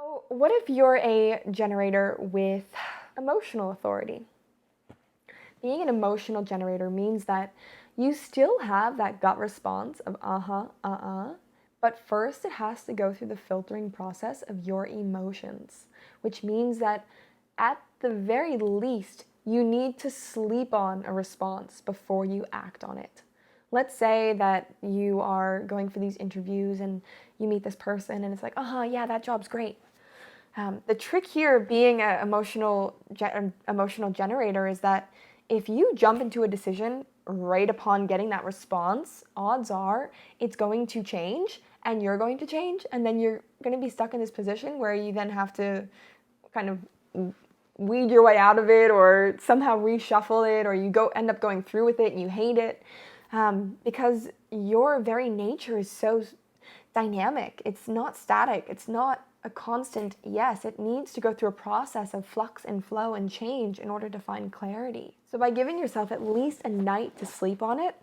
So what if you're a generator with emotional authority? Being an emotional generator means that you still have that gut response of but first it has to go through the filtering process of your emotions, which means that at the very least, you need to sleep on a response before you act on it. Let's say that you are going for these interviews and you meet this person and it's like, yeah, that job's great. The trick here being an emotional generator is that if you jump into a decision right upon getting that response, odds are it's going to change and you're going to change, and then you're going to be stuck in this position where you then have to kind of weed your way out of it or somehow reshuffle it, or you end up going through with it and you hate it, because your very nature is so dynamic. It's not static. It's not a constant yes. It needs to go through a process of flux and flow and change in order to find clarity. So by giving yourself at least a night to sleep on it,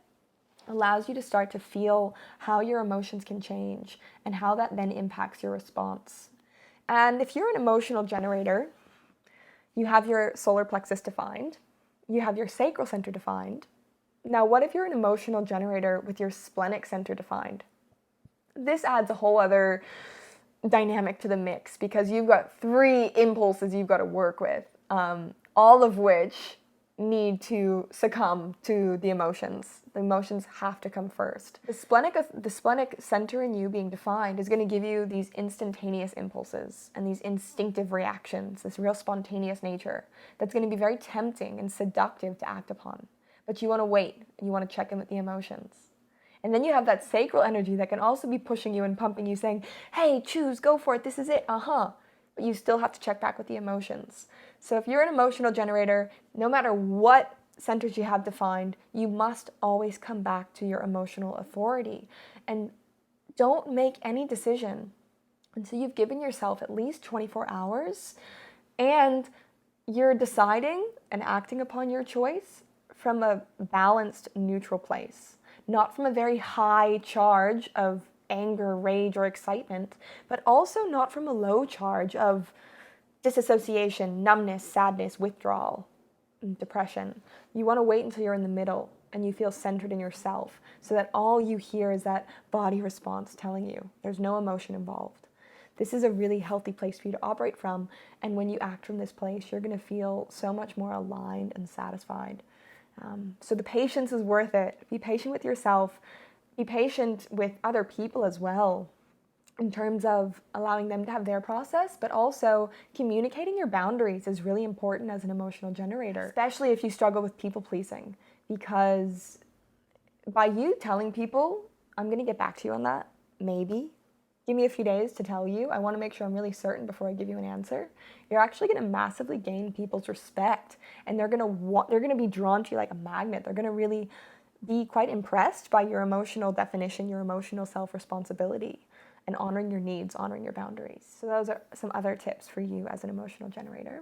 allows you to start to feel how your emotions can change and how that then impacts your response. And if you're an emotional generator, you have your solar plexus defined, you have your sacral center defined. Now, what if you're an emotional generator with your splenic center defined? This adds a whole other dynamic to the mix because you've got 3 impulses you've got to work with, all of which need to succumb to the emotions. The emotions have to come first. The splenic center in you being defined is going to give you these instantaneous impulses and these instinctive reactions, this real spontaneous nature that's going to be very tempting and seductive to act upon. But you want to wait, you want to check in with the emotions. And then you have that sacral energy that can also be pushing you and pumping you, saying, hey, choose, go for it, this is it, But you still have to check back with the emotions. So if you're an emotional generator, no matter what centers you have defined, you must always come back to your emotional authority. And don't make any decision until you've given yourself at least 24 hours and you're deciding and acting upon your choice from a balanced, neutral place. Not from a very high charge of anger, rage, or excitement, but also not from a low charge of disassociation, numbness, sadness, withdrawal, and depression. You want to wait until you're in the middle and you feel centered in yourself so that all you hear is that body response telling you there's no emotion involved. This is a really healthy place for you to operate from, and when you act from this place, you're going to feel so much more aligned and satisfied. So the patience is worth it. Be patient with yourself. Be patient with other people as well, in terms of allowing them to have their process, but also communicating your boundaries is really important as an emotional generator, especially if you struggle with people pleasing, because by you telling people, I'm going to get back to you on that, maybe, give me a few days to tell you, I want to make sure I'm really certain before I give you an answer, you're actually going to massively gain people's respect, and they're going to be drawn to you like a magnet. They're going to really be quite impressed by your emotional definition, your emotional self-responsibility, and honoring your needs, honoring your boundaries. So those are some other tips for you as an emotional generator.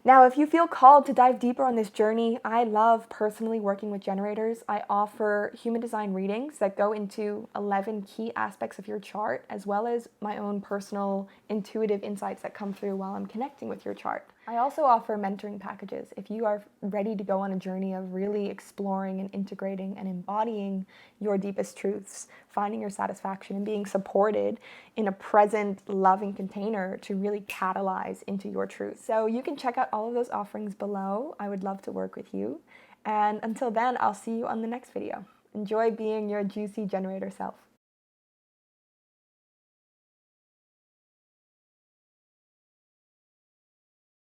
Now, if you feel called to dive deeper on this journey, I love personally working with generators. I offer human design readings that go into 11 key aspects of your chart, as well as my own personal intuitive insights that come through while I'm connecting with your chart. I also offer mentoring packages if you are ready to go on a journey of really exploring and integrating and embodying your deepest truths, finding your satisfaction, and being supported in a present, loving container to really catalyze into your truth. So you can check out all of those offerings below. I would love to work with you. And until then, I'll see you on the next video. Enjoy being your juicy generator self.